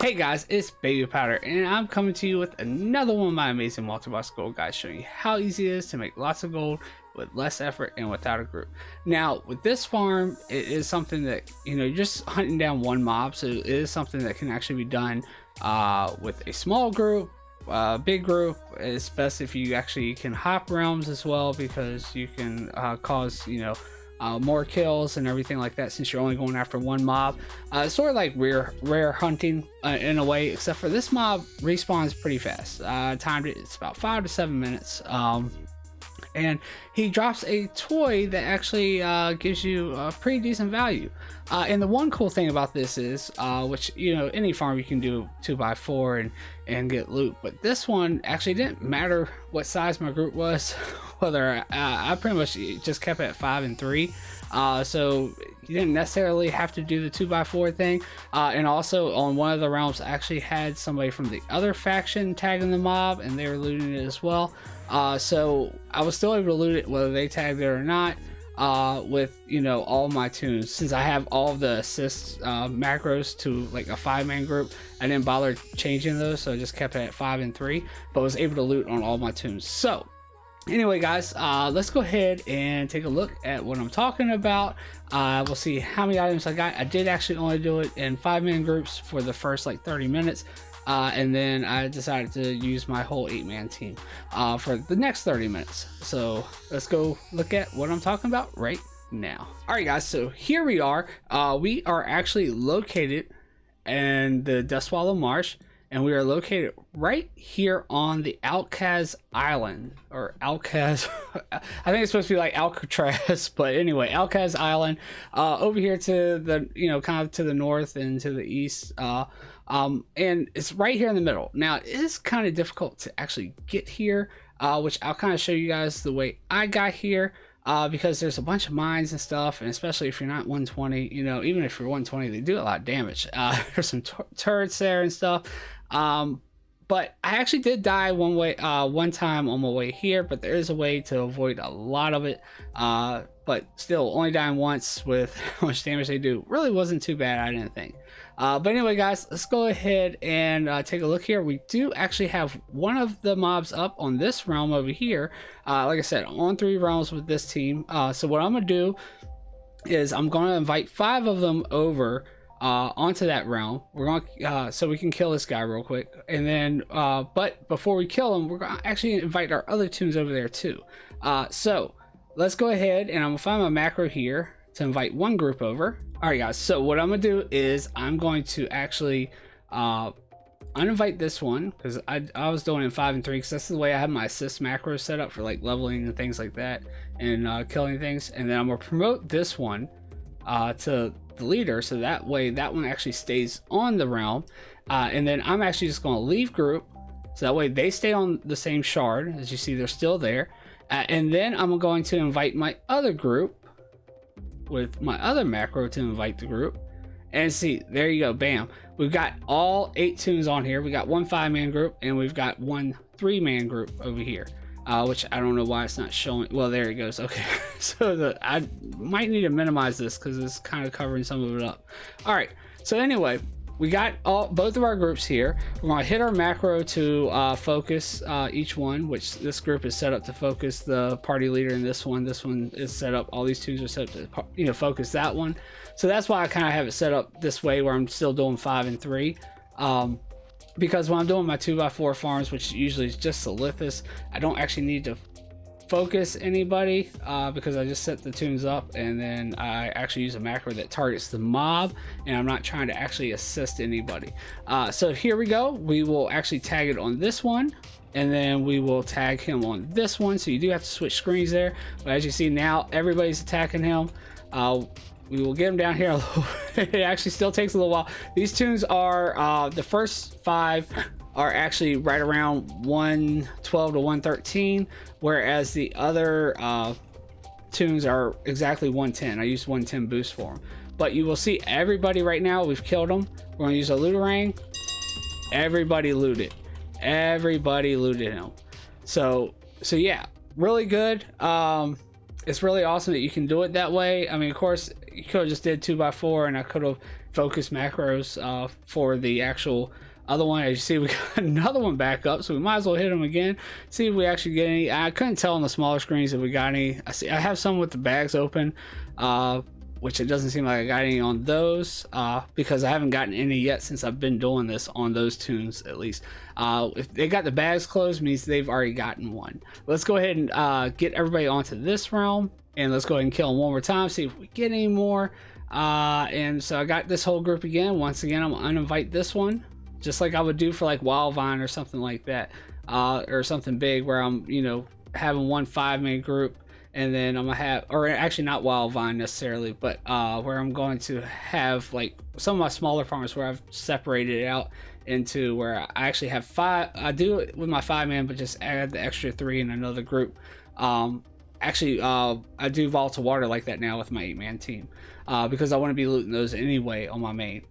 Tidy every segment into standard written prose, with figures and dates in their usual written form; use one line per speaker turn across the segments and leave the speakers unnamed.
Hey guys, it's Babypowder, and I'm coming to you with another one of my amazing multi-box gold guides showing you how easy it is to make lots of gold with less effort and without a group. Now, with this farm, it is something that, you're just hunting down one mob, so it is something that can actually be done with a small group, big group. It's best if you actually can hop realms as well, because you can cause, more kills and everything like that, since you're only going after one mob. It's sort of like rare hunting in a way, except for this mob respawns pretty fast. Timed it, it's about 5 to 7 minutes. And he drops a toy that actually gives you a pretty decent value. And the one cool thing about this is, which any farm you can do 2x4 and get loot, but this one actually didn't matter what size my group was. Whether I pretty much just kept it at 5 and 3, so you didn't necessarily have to do the 2x4 thing. And also on one of the realms, I actually had somebody from the other faction tagging the mob, and they were looting it as well. So I was still able to loot it whether they tagged it or not, with all my toons. Since I have all of the assist macros to like a 5-man group, I didn't bother changing those, so I just kept it at 5 and 3, but was able to loot on all my toons. So anyway guys, let's go ahead and take a look at what I'm talking about. We'll see how many items I got. I did actually only do it in 5-man groups for the first like 30 minutes. And then I decided to use my whole 8-man team for the next 30 minutes. So let's go look at what I'm talking about right now. All right guys, so here we are. We are actually located in the Dustwallow Marsh, and we are located right here on the Alcaz Island, or Alcaz. I think it's supposed to be like Alcatraz, but anyway, Alcaz Island, over here to the kind of to the north and to the east. And it's right here in the middle. Now it is kind of difficult to actually get here, which I'll kind of show you guys the way I got here, because there's a bunch of mines and stuff, and especially if you're not 120, even if you're 120, they do a lot of damage. There's some turrets there and stuff. But I actually did die one time on my way here, but there is a way to avoid a lot of it. But still, only dying once with how much damage they do really wasn't too bad, I didn't think. But anyway guys, let's go ahead and take a look here. We do actually have one of the mobs up on this realm over here. Like I said, on 3 realms with this team. So what I'm gonna do is I'm gonna invite 5 of them over onto that realm. We're gonna so we can kill this guy real quick, and then but before we kill him, we're gonna actually invite our other toons over there too. So let's go ahead, and I'm gonna find my macro here to invite one group over. All right guys, so what I'm gonna do is I'm going to actually uninvite this one, because I was doing it in 5 and 3, because that's the way I have my assist macro set up for like leveling and things like that, and killing things. And then I'm gonna promote this one to the leader, so that way that one actually stays on the realm. And then I'm actually just going to leave group, so that way they stay on the same shard. As you see, they're still there. And then I'm going to invite my other group with my other macro to invite the group, and see, there you go, bam, we've got all 8 toons on here. We got one 5-man group, and we've got one 3-man group over here, which I don't know why it's not showing. Well, there it goes. Okay. So I might need to minimize this because it's kind of covering some of it up. All right, so anyway, we got both of our groups here. We're going to hit our macro to focus each one, which this group is set up to focus the party leader, and this one is set up, all these toons are set up to focus that one. So that's why I kind of have it set up this way, where I'm still doing 5 and 3. Because when I'm doing my 2x4 farms, which usually is just Solithus, I don't actually need to focus anybody, because I just set the toons up, and then I actually use a macro that targets the mob, and I'm not trying to actually assist anybody. So here we go. We will actually tag it on this one, and then we will tag him on this one. So you do have to switch screens there, but as you see now, everybody's attacking him. We will get him down here a little. It actually still takes a little while. These toons are the first 5 are actually right around 112 to 113, whereas the other toons are exactly 110. I used 110 boost for them. But you will see everybody right now, we've killed them. We're going to use a looterang. Everybody looted. Everybody looted him. So yeah, really good. It's really awesome that you can do it that way. I mean, of course, you could have just did 2x4, and I could have focus macros for the actual other one. As you see, we got another one back up, so we might as well hit them again, see if we actually get any. I couldn't tell on the smaller screens if we got any. I have some with the bags open, which it doesn't seem like I got any on those, because I haven't gotten any yet since I've been doing this on those toons, at least. If they got the bags closed, means they've already gotten one. Let's go ahead and get everybody onto this realm, and let's go ahead and kill them one more time, see if we get any more. And so I got this whole group again. Once again, I'm gonna uninvite this one, just like I would do for like Wildvine or something like that, or something big where I'm, you know, having one 5-man group, and then I'm gonna have, or actually not Wildvine necessarily, but where I'm going to have like some of my smaller farms where I've separated it out into where I actually have 5. I do it with my 5-man, but just add the extra 3 in another group. Actually, I do volatile water like that now with my 8-man team, because I want to be looting those anyway on my main.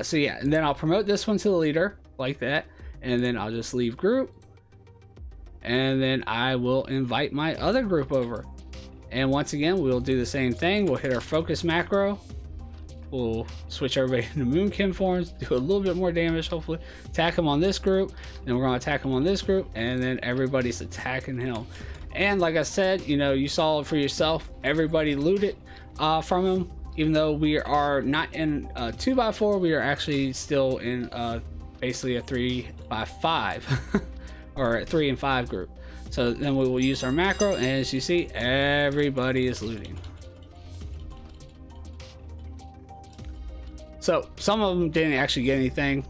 So yeah, and then I'll promote this one to the leader like that, and then I'll just leave group, and then I will invite my other group over, and once again we'll do the same thing. We'll hit our focus macro, we'll switch everybody into Moonkin forms, do a little bit more damage, hopefully attack him on this group, then we're going to attack him on this group, and then everybody's attacking him. And like I said, you know, you saw it for yourself, everybody looted from him. Even though we are not in a 2x4, we are actually still in basically a 3x5 or a 3 and 5 group. So then we will use our macro, and as you see, everybody is looting. So some of them didn't actually get anything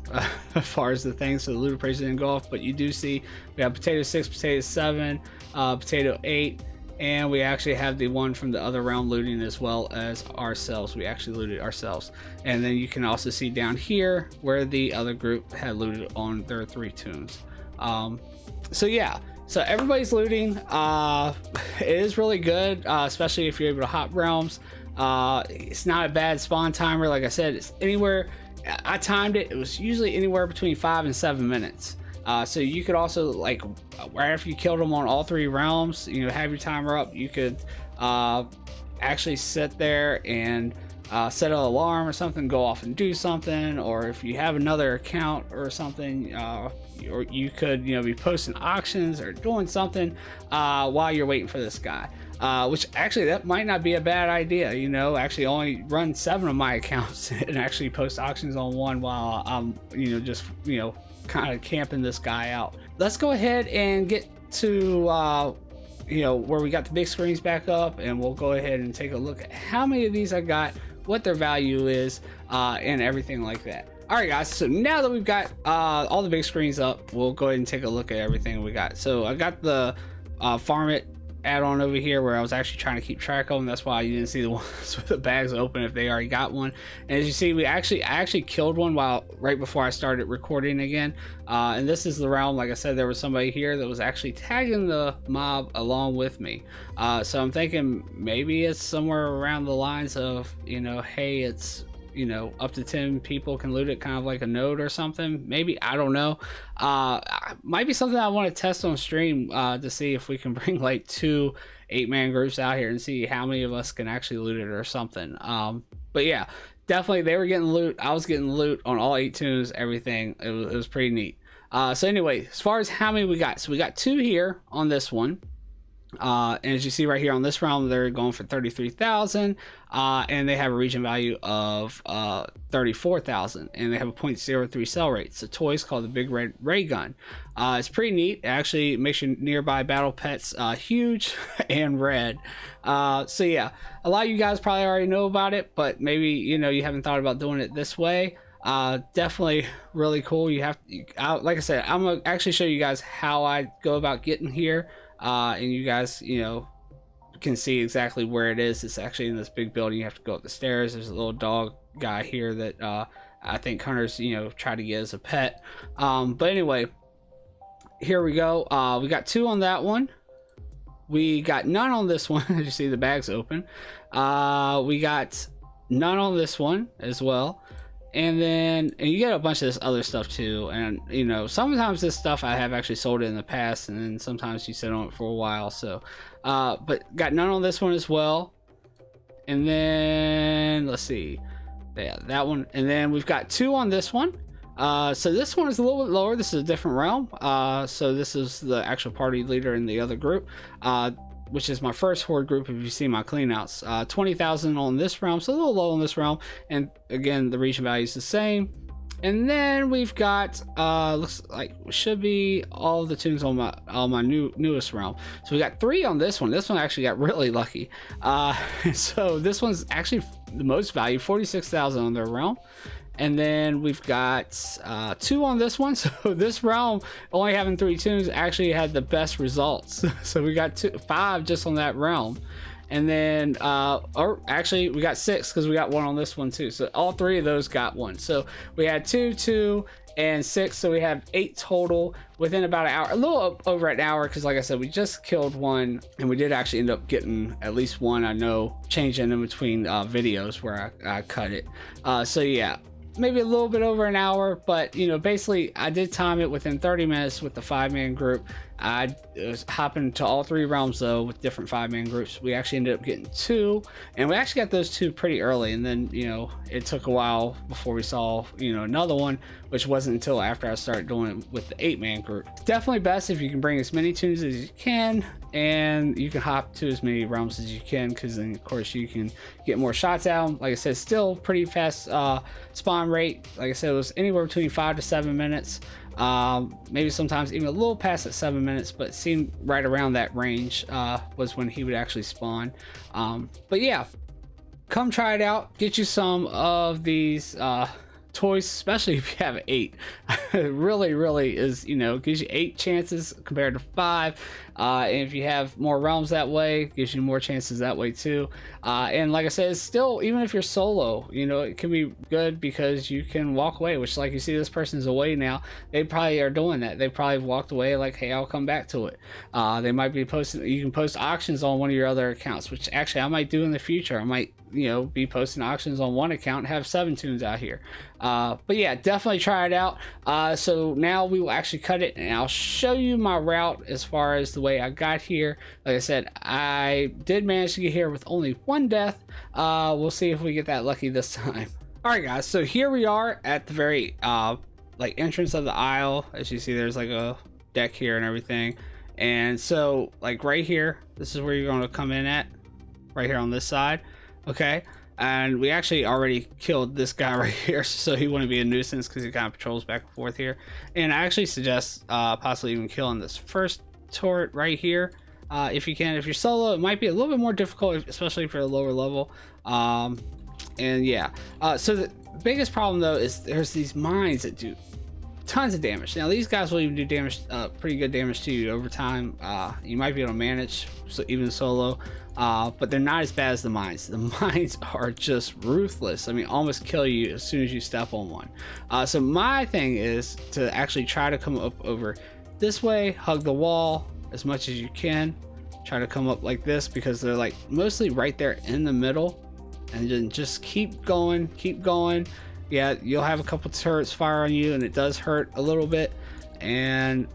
as far as the things, so the looter price didn't go off, but you do see we have potato 6, potato 7, potato 8, and we actually have the one from the other round looting as well as ourselves. We actually looted ourselves. And then you can also see down here where the other group had looted on their 3 toons. So yeah, so everybody's looting. It is really good, especially if you're able to hop realms. It's not a bad spawn timer. Like I said, it's anywhere, I timed it, it was usually anywhere between 5 and 7 minutes. So you could also, like, right after you killed them on all 3 realms, you know, have your timer up. You could actually sit there and set an alarm or something, go off and do something, or if you have another account or something, or you could, you know, be posting auctions or doing something while you're waiting for this guy. Which actually, that might not be a bad idea, you know, actually only run 7 of my accounts and actually post auctions on one while I'm, you know, just, you know, kind of camping this guy out. Let's go ahead and get to you know, where we got the big screens back up, and we'll go ahead and take a look at how many of these I got, what their value is, and everything like that. All right guys, so now that we've got all the big screens up, we'll go ahead and take a look at everything we got. So I got the farm it add-on over here where I was actually trying to keep track of them. That's why you didn't see the ones with the bags open if they already got one. And as you see, I actually killed one right before I started recording again. And this is the realm, like I said, there was somebody here that was actually tagging the mob along with me. So I'm thinking maybe it's somewhere around the lines of, you know, hey, it's, you know, up to 10 people can loot it, kind of like a node or something. Maybe, I don't know. Might be something I want to test on stream to see if we can bring like 2 8-man groups out here and see how many of us can actually loot it or something. But yeah, definitely they were getting loot. I was getting loot on all 8 toons, everything. It was pretty neat. So anyway, as far as how many we got, so we got 2 here on this one. And as you see right here on this round, they're going for 33,000, and they have a region value of 34,000, and they have a 0.03 sell rate. It's a toy, it's called the Big Red Raygun. It's pretty neat. It actually makes your nearby battle pets huge and red. So yeah, a lot of you guys probably already know about it, but maybe, you know, you haven't thought about doing it this way. Definitely really cool. You have to, like I said, I'm gonna actually show you guys how I go about getting here. And you guys, you know, can see exactly where it is. It's actually in this big building. You have to go up the stairs. There's a little dog guy here that I think hunters, you know, try to get as a pet. But anyway, here we go. We got 2 on that one. We got none on this one. As you see, the bag's open. We got none on this one as well. And then you get a bunch of this other stuff too, and you know, sometimes this stuff I have actually sold it in the past, and then sometimes you sit on it for a while. So but got none on this one as well. And then let's see, Yeah, that one. And then we've got 2 on this one. So this one is a little bit lower. This is a different realm. So this is the actual party leader in the other group, which is my first horde group. If you see my cleanouts, 20,000 on this realm, so a little low on this realm. And again, the region value is the same. And then we've got looks like should be all the toons on my newest realm. So we got 3 on this one. This one actually got really lucky. So this one's actually the most value, 46,000 on their realm. And then we've got 2 on this one. So this realm, only having 3 toons, actually had the best results. So we got 5 just on that realm. And then, or actually we got 6 because we got 1 on this one too. So all 3 of those got 1. So we had 2, 2, and 6. So we have 8 total within about an hour, a little over an hour. Because like I said, we just killed 1, and we did actually end up getting at least 1. I know changing in between videos where I cut it. So yeah. Maybe a little bit over an hour, but you know, basically I did time it within 30 minutes with the 5-man group. I was hopping to all 3 realms though with different 5-man groups. We actually ended up getting 2, and we actually got those 2 pretty early, and then you know it took a while before we saw another one, which wasn't until after I started doing it with the 8-man group. It's definitely best if you can bring as many toons as you can, and you can hop to as many realms as you can, because then of course you can get more shots out. Like I said, still pretty fast spawn rate. Like I said, it was anywhere between 5 to 7 minutes. Maybe sometimes even a little past at 7 minutes, but it seemed right around that range was when he would actually spawn. But yeah, come try it out. Get you some of these toys, especially if you have 8. It really is, gives you 8 chances compared to 5. And if you have more realms that way, gives you more chances that way too. And like I said, it's still, even if you're solo, it can be good because you can walk away, which like you see this person's away now. They probably are doing that. They probably walked away like, hey, I'll come back to it. They might be posting, you can post auctions on one of your other accounts, which actually I might do in the future. I might be posting auctions on one account and have 7 toons out here. But yeah, definitely try it out. So now we will actually cut it, and I'll show you my route as far as the way I got here. Like I said, I did manage to get here with only 1 death. We'll see if we get that lucky this time. All right, guys, so here we are at the very entrance of the aisle. As you see, there's like a deck here and everything. And so like right here, this is where you're going to come in at, right here on this side. Okay, and we actually already killed this guy right here, so he wouldn't be a nuisance because he kind of patrols back and forth here. And I actually suggest possibly even killing this first turret right here if you can. If you're solo, it might be a little bit more difficult, especially for a lower level. And yeah, so the biggest problem though is there's these mines that do tons of damage. Now these guys will even do damage, pretty good damage to you over time. You might be able to manage, so even solo. But they're not as bad as the mines. The mines are just ruthless. I mean, almost kill you as soon as you step on one. So my thing is to actually try to come up over this way, hug the wall as much as you can. Try to come up like this because they're like mostly right there in the middle, and then just keep going, keep going. Yeah, you'll have a couple turrets fire on you, and it does hurt a little bit. And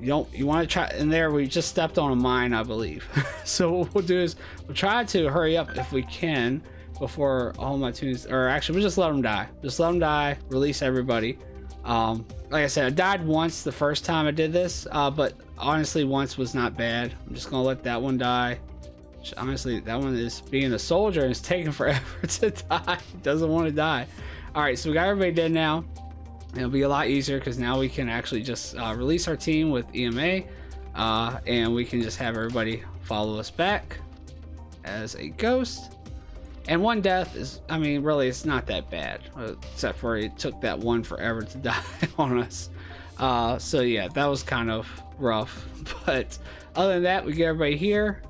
you want to try, and there we just stepped on a mine, I believe. So what we'll do is we'll try to hurry up if we can before all my toons, or actually we'll just let them die. Just let them die, release everybody. Like I said, I died once the first time I did this, but honestly once was not bad. I'm just gonna let that one die. Honestly, that one is being a soldier and it's taking forever to die. It doesn't want to die. All right, so we got everybody dead now. It'll be a lot easier because now we can actually just release our team with EMA, and we can just have everybody follow us back as a ghost. And 1 death is, I mean, really, it's not that bad, except for it took that one forever to die on us. So yeah, that was kind of rough. But other than that, we get everybody here,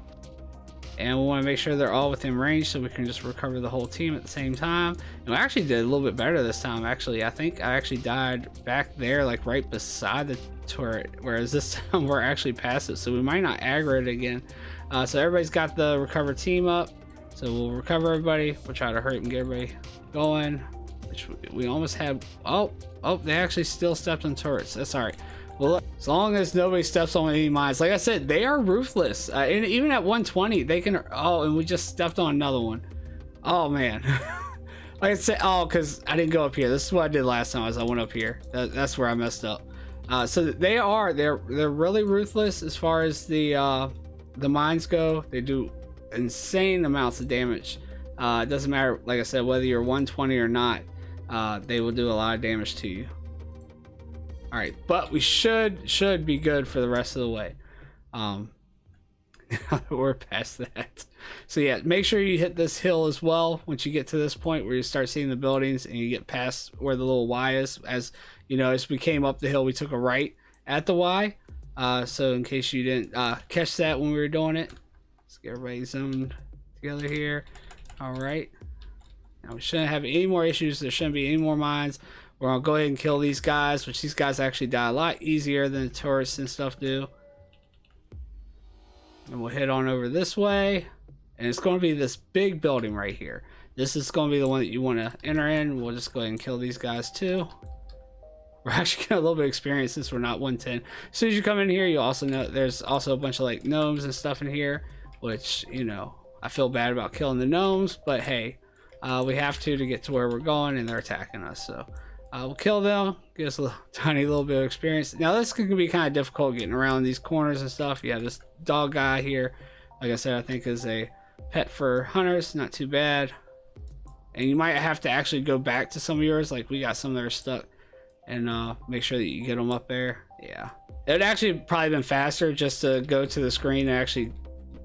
and we want to make sure they're all within range so we can just recover the whole team at the same time. And we actually did a little bit better this time. Actually, I think I actually died back there, like right beside the turret, whereas this time we're actually past it, so we might not aggro it again. So everybody's got the recover team up, so we'll recover everybody. We'll try to hurry and get everybody going, which we almost had. Oh, they actually still stepped on turrets. That's all right. Well, as long as nobody steps on any mines, like I said, they are ruthless. And even at 120, they can. Oh, and we just stepped on another one. Oh man. Like I said, oh, because I didn't go up here. This is what I did last time. I went up here. That's where I messed up. So they're really ruthless as far as the mines go. They do insane amounts of damage. It doesn't matter, like I said, whether you're 120 or not. They will do a lot of damage to you. All right, but we should be good for the rest of the way. We're past that. So yeah, make sure you hit this hill as well once you get to this point where you start seeing the buildings and you get past where the little Y is. As you know, as we came up the hill, we took a right at the Y. So in case you didn't catch that when we were doing it, let's get everybody zoomed together here. All right. Now we shouldn't have any more issues. There shouldn't be any more mines. We're gonna go ahead and kill these guys, which these guys actually die a lot easier than the tourists and stuff do. And we'll head on over this way, and it's going to be this big building right here. This is going to be the one that you want to enter in. We'll just go ahead and kill these guys too. We're actually getting a little bit of experience since we're not 110. As soon as you come in here, you also know there's also a bunch of like gnomes and stuff in here, which, you know, I feel bad about killing the gnomes, but hey, we have to get to where we're going, and they're attacking us. So we'll kill them, get us a tiny little bit of experience. Now this can be kind of difficult getting around these corners and stuff. You have this dog guy here, like I said, I think is a pet for hunters, not too bad. And you might have to actually go back to some of yours, like we got some that are stuck, and make sure that you get them up there. Yeah, it would actually probably been faster just to go to the screen and actually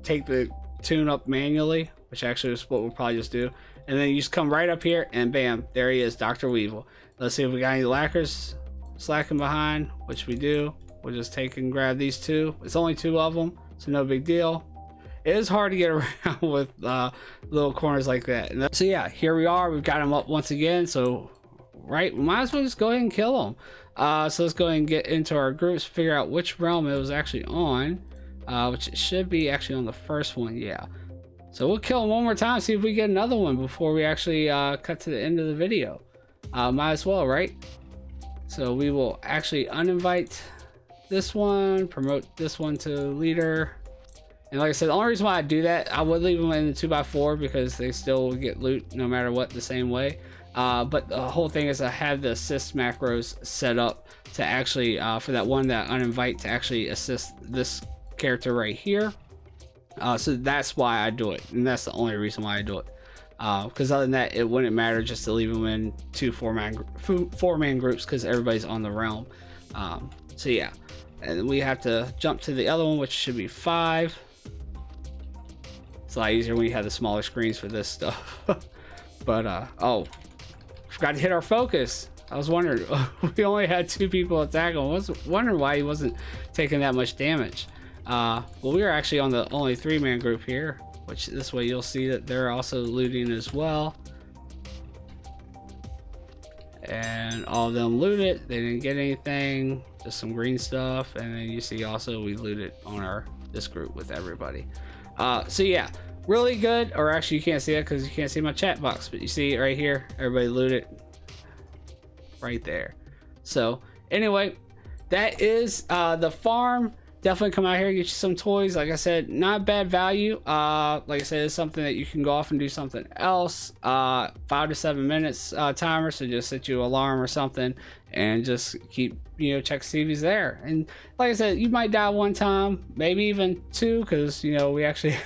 take the toon up manually, which actually is what we'll probably just do. And then you just come right up here and bam, there he is, Dr. Weevil. Let's see if we got any lacquers slacking behind, which we do. We'll just take and grab these two. It's only two of them, so no big deal. It is hard to get around with little corners like that. And so yeah, here we are. We've got them up once again. So right, we might as well just go ahead and kill them. So let's go ahead and get into our groups, figure out which realm it was actually on, which it should be actually on the first one. Yeah. So we'll kill them one more time, see if we get another one before we actually cut to the end of the video. Might as well, right? So we will actually uninvite this one, promote this one to leader. And like I said, the only reason why I do that, I would leave them in the 2x4 because they still get loot no matter what the same way. But the whole thing is I have the assist macros set up to actually, for that one that uninvite, to actually assist this character right here. So that's why I do it, and that's the only reason why I do it. Because other than that, it wouldn't matter just to leave them in two four-man groups because everybody's on the realm. So yeah, and we have to jump to the other one, which should be 5. It's a lot easier when you have the smaller screens for this stuff. But oh, forgot to hit our focus. I was wondering, we only had 2 people attack him. I was wondering why he wasn't taking that much damage. Well, we were actually on the only 3-man group here, which this way you'll see that they're also looting as well. And all of them looted. They didn't get anything, just some green stuff. And then you see also we looted on this group with everybody. So yeah, really good. Or actually you can't see it because you can't see my chat box, but you see it right here. Everybody looted right there. So anyway, that is the farm. Definitely come out here and get you some toys. Like I said, not bad value. Like I said, it's something that you can go off and do something else. 5 to 7 minutes timer, so just set you an alarm or something and just keep, you know, check to see if he's there. And like I said, you might die one time, maybe even 2, because, you know, we actually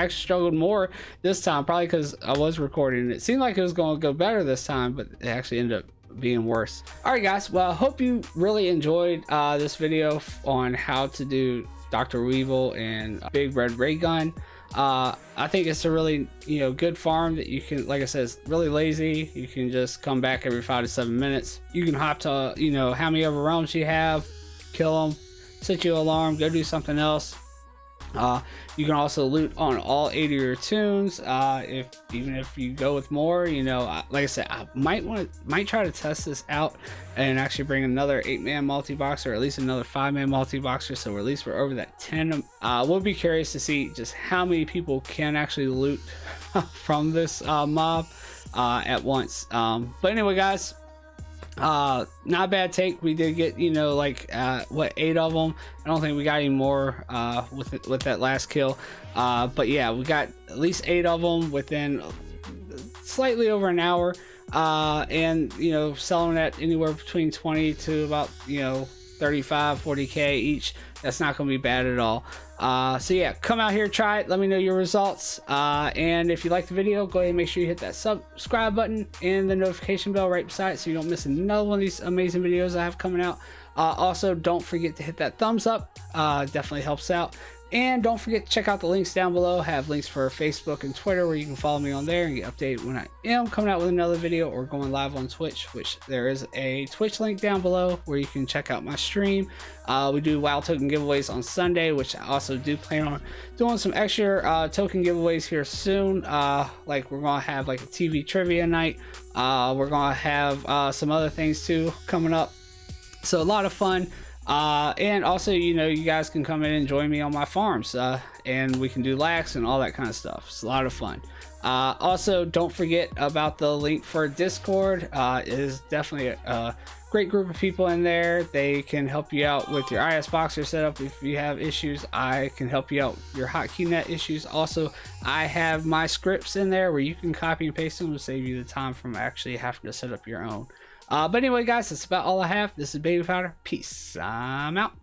struggled more this time, probably because I was recording. It seemed like it was going to go better this time, but it actually ended up being worse. All right guys, well, I hope you really enjoyed this video on how to do Dr. Weevil and Big Red Raygun. I think it's a really, you know, good farm that you can, like I said, it's really lazy. You can just come back every 5 to 7 minutes. You can hop to, you know, how many other realms you have, kill them, set you an alarm, go do something else. You can also loot on all 8 of your toons. Even if you go with more, you know, like I said, I might try to test this out and actually bring another 8-man multi-boxer, or at least another 5-man multi-boxer, so at least we're over that 10. We'll be curious to see just how many people can actually loot from this mob at once. But anyway guys, not a bad take. We did get, you know, like 8 of them. I don't think we got any more with that last kill, but yeah, we got at least 8 of them within slightly over an hour, and you know, selling at anywhere between 20 to about, you know, 35-40k each. That's not going to be bad at all. So yeah, come out here, try it, let me know your results, and if you like the video, go ahead and make sure you hit that subscribe button and the notification bell right beside it so you don't miss another one of these amazing videos I have coming out. Also, don't forget to hit that thumbs up, definitely helps out. And don't forget to check out the links down below. I have links for Facebook and Twitter where you can follow me on there and get updated when I am coming out with another video or going live on Twitch, which there is a Twitch link down below where you can check out my stream. We do wild token giveaways on Sunday, which I also do plan on doing some extra token giveaways here soon. Like we're going to have like a TV trivia night. We're going to have some other things too coming up. So a lot of fun. And also, you know, you guys can come in and join me on my farms, and we can do lax and all that kind of stuff. It's a lot of fun. Also, don't forget about the link for Discord. It is definitely a great group of people in there. They can help you out with your IS Boxer setup. If you have issues, I can help you out with your hotkey net issues. Also, I have my scripts in there where you can copy and paste them to save you the time from actually having to set up your own. But anyway, guys, that's about all I have. This is Babypowder. Peace. I'm out.